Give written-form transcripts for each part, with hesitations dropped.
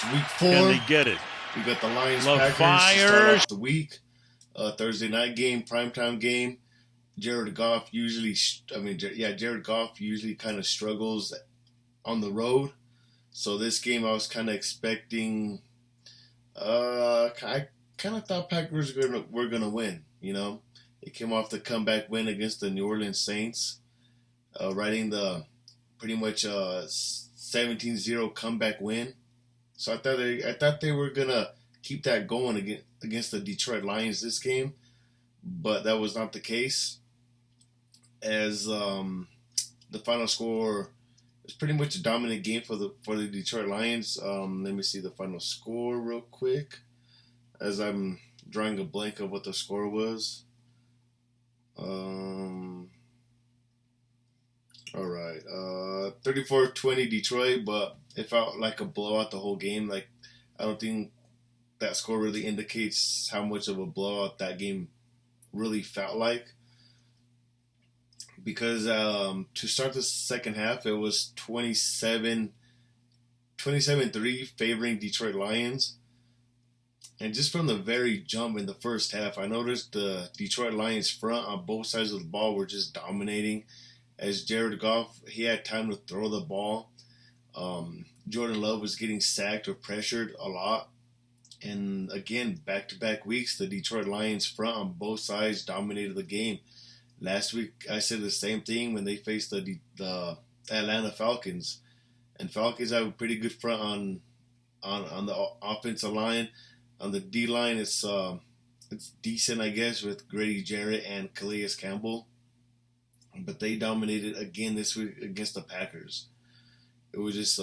It's week 4. Can they get it? We got the Lions Love Packers to start fires. off the week. Thursday night game, primetime game. Jared Goff usually kind of struggles on the road. So this game I was kind of expecting. I kind of thought Packers were gonna win. You know, they came off the comeback win against the New Orleans Saints, riding the pretty much 17-0 comeback win. So I thought they were gonna keep that going against the Detroit Lions this game, but that was not the case. As the final score was pretty much a dominant game for the Detroit Lions. Let me see the final score real quick, as I'm drawing a blank of what the score was. All right, 34-20 Detroit, but it felt like a blowout the whole game. Like, I don't think that score really indicates how much of a blowout that game really felt like. Because to start the second half, it was 27-3 favoring Detroit Lions. And just from the very jump in the first half, I noticed the Detroit Lions front on both sides of the ball were just dominating. As Jared Goff, he had time to throw the ball. Jordan Love was getting sacked or pressured a lot. And again, back-to-back weeks, the Detroit Lions front on both sides dominated the game. Last week, I said the same thing when they faced the Atlanta Falcons. And Falcons have a pretty good front on the offensive line. On the D-line, it's decent, I guess, with Grady Jarrett and Calais Campbell. But they dominated again this week against the Packers. It was just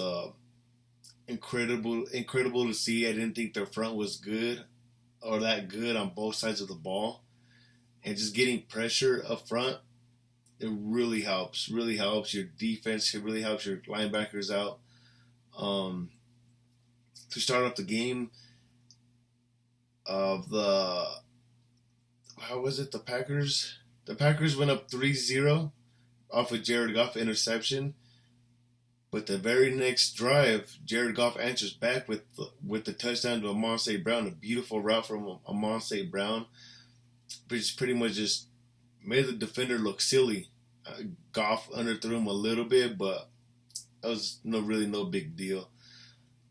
incredible to see. I didn't think their front was good or that good on both sides of the ball. And just getting pressure up front, it really helps. Really helps your defense. It really helps your linebackers out. To start off the game, the Packers? The Packers went up 3-0 off of Jared Goff interception. But the very next drive, Jared Goff answers back with the touchdown to Amon St. Brown, a beautiful route from Amon St. Brown, which pretty much just made the defender look silly. Goff underthrew him a little bit, but that was no big deal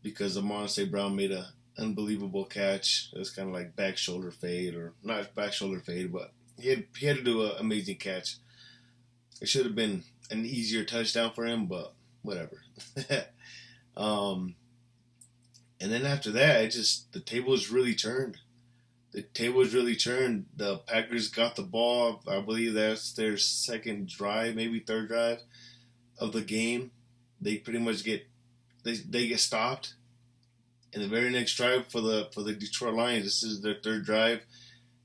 because Amon St. Brown made an unbelievable catch. It was kind of like back shoulder fade, or not back shoulder fade, but he had to do an amazing catch. It should have been an easier touchdown for him, but whatever. And then after that, the tables really turned. The Packers got the ball. I believe that's their second drive, maybe third drive of the game. They pretty much get stopped. And the very next drive for the Detroit Lions, this is their third drive.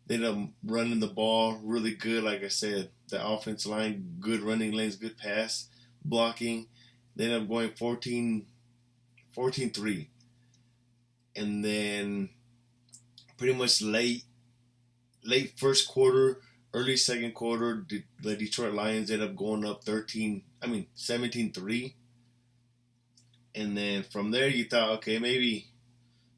They end up running the ball really good. Like I said, the offensive line, good running lanes, good pass blocking. They end up going 14-3. And then pretty much late first quarter, early second quarter, the Detroit Lions ended up going up 17-3. And then from there you thought, okay, maybe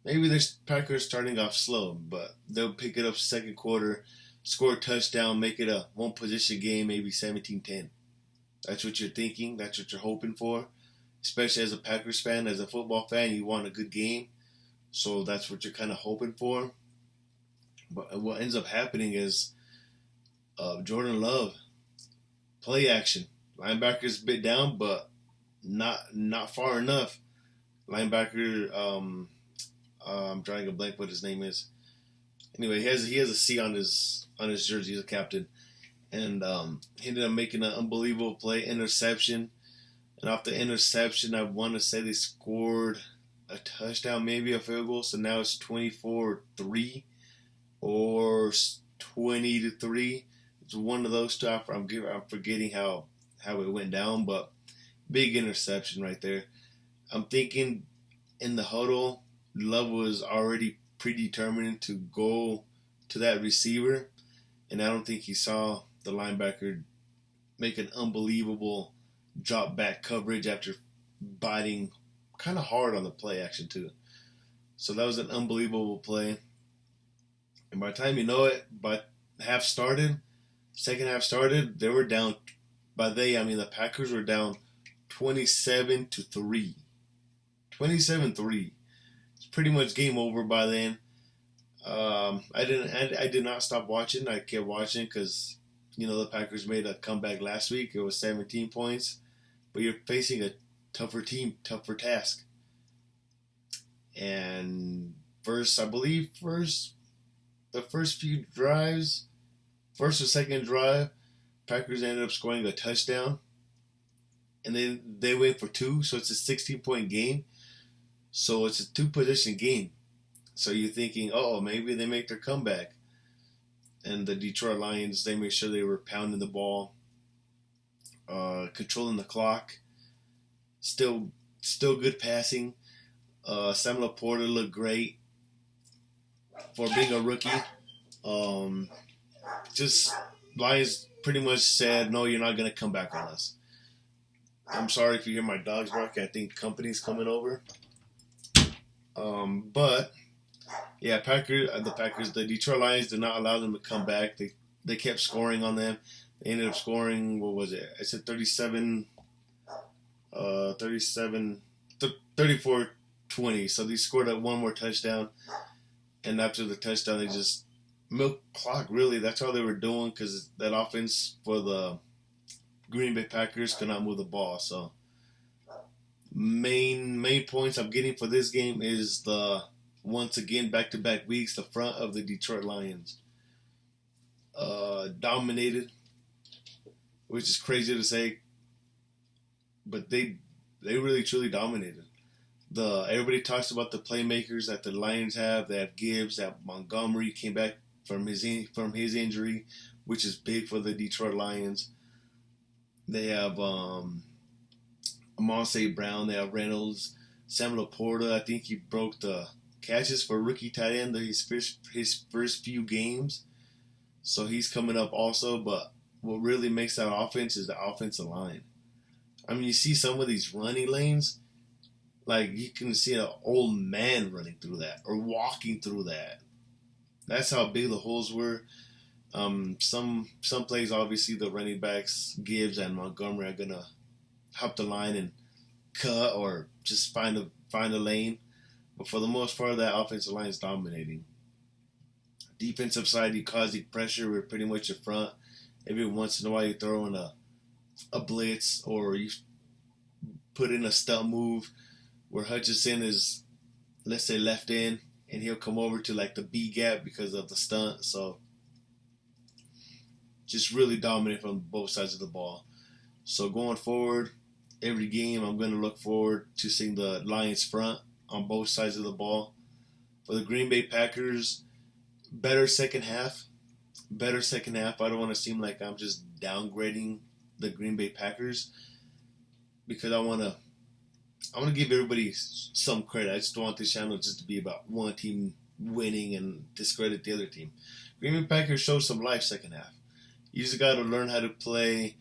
this Packers starting off slow, but they'll pick it up second quarter, score a touchdown, make it a one position game, maybe 17-10. That's what you're thinking. That's what you're hoping for. Especially as a Packers fan, as a football fan, you want a good game. So that's what you're kind of hoping for. But what ends up happening is Jordan Love, play action. Linebackers bit down, but not far enough. Linebacker, I'm drawing a blank what his name is. Anyway, he has a C on his jersey. He's a captain. And he ended up making an unbelievable play, interception. And off the interception, I want to say they scored a touchdown, maybe a field goal. So now it's 24-3 or 20-3. It's one of those two. I'm forgetting how it went down, but big interception right there. I'm thinking in the huddle, Love was already predetermined to go to that receiver, and I don't think he saw the linebacker make an unbelievable drop back coverage after biting kind of hard on the play action too. So that was an unbelievable play. And by the time you know it, by second half started, they were down. By they, I mean the Packers were down 27-3. 27-3. It's pretty much game over by then. I did not stop watching. I kept watching because the Packers made a comeback last week. It was 17 points, but you're facing a tougher team, tougher task. And the first few drives, first or second drive, Packers ended up scoring a touchdown, and then they went for two, so it's a 16-point game. So it's a two-position game. So you're thinking, oh, maybe they make their comeback. And the Detroit Lions, they made sure they were pounding the ball, controlling the clock. Still good passing. Sam Laporta looked great for being a rookie. Just Lions pretty much said, no, you're not going to come back on us. I'm sorry if you hear my dogs barking. I think company's coming over. But yeah, the Detroit Lions did not allow them to come back. They kept scoring on them. They ended up scoring, what was it? I said 34-20. So they scored one more touchdown. And after the touchdown, they just milked clock, really. That's all they were doing because that offense for the Green Bay Packers could not move the ball. So main points I'm getting for this game is once again, back-to-back weeks, the front of the Detroit Lions dominated, which is crazy to say, but they really truly dominated. Everybody talks about the playmakers that the Lions have. They have Gibbs, that Montgomery came back from his injury, which is big for the Detroit Lions. They have Amon St. Brown. They have Reynolds, Sam Laporta. I think he broke the catches for rookie tight end his first few games, so he's coming up also. But what really makes that offense is the offensive line. I mean, you see some of these running lanes, like you can see an old man running through that or walking through that. That's how big the holes were. Some plays, obviously, the running backs Gibbs and Montgomery are gonna hop the line and cut or just find a lane. But for the most part, that offensive line is dominating. Defensive side, you causing pressure with pretty much your front. Every once in a while, you throw in a blitz or you put in a stunt move where Hutchinson is, let's say, left in, and he'll come over to like the B gap because of the stunt. So just really dominant from both sides of the ball. So going forward, every game I'm going to look forward to seeing the Lions front on both sides of the ball. For the Green Bay Packers, better second half. I don't want to seem like I'm just downgrading the Green Bay Packers because I want to give everybody some credit. I just don't want this channel just to be about one team winning and discredit the other team. Green Bay Packers showed some life second half. You just got to learn how to play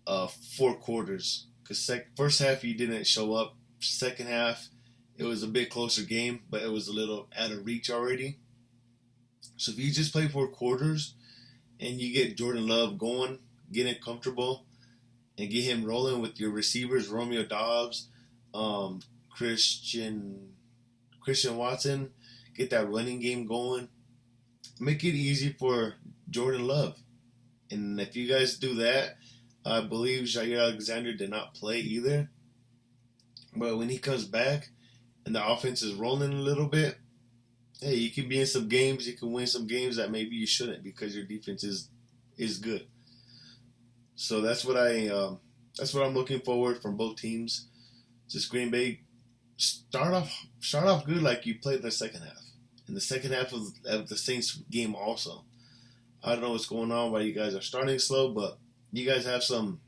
4 quarters. Because first half you didn't show up. Second half it was a bit closer game, but it was a little out of reach already. So if you just play 4 quarters and you get Jordan Love going, getting comfortable, and get him rolling with your receivers, Romeo Doubs, Christian Watson, get that running game going. Make it easy for Jordan Love. And if you guys do that, I believe Jair Alexander did not play either. But when he comes back and the offense is rolling a little bit, hey, you can be in some games, you can win some games that maybe you shouldn't because your defense is good. So that's what I'm looking forward from both teams. Just Green Bay start off good like you played the second half. In the second half of the Saints game also. I don't know what's going on, why you guys are starting slow, but you guys have some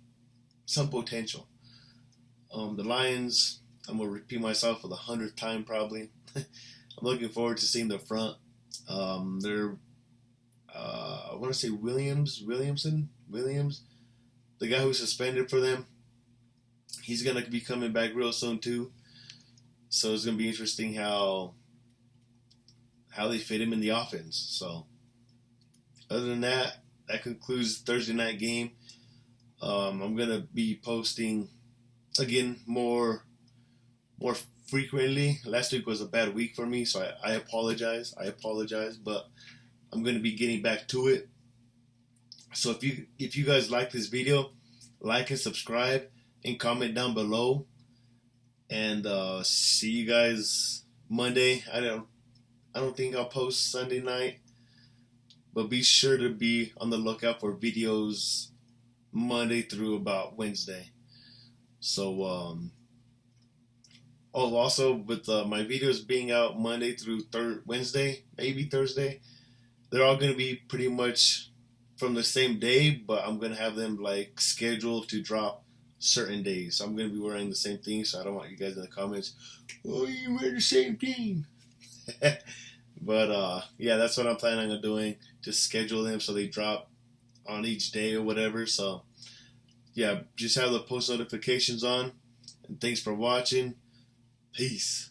potential. The Lions, I'm going to repeat myself for the 100th time probably. I'm looking forward to seeing the front. I want to say Williams, the guy who's suspended for them. He's going to be coming back real soon too. So it's gonna be interesting how they fit him in the offense. So other than that, that concludes Thursday night game. I'm gonna be posting again more frequently. Last week was a bad week for me, so I apologize. But I'm gonna be getting back to it. So if you guys like this video, like and subscribe and comment down below. And see you guys Monday. I don't think I'll post Sunday night, but be sure to be on the lookout for videos Monday through about Wednesday. So also with my videos being out Monday through Wednesday, maybe Thursday, they're all gonna be pretty much from the same day, but I'm gonna have them like scheduled to drop certain days. So I'm gonna be wearing the same thing, so I don't want you guys in the comments, oh, you wear the same thing. But yeah, that's what I'm planning on doing. Just schedule them so they drop on each day or whatever. So yeah, just have the post notifications on. And thanks for watching. Peace.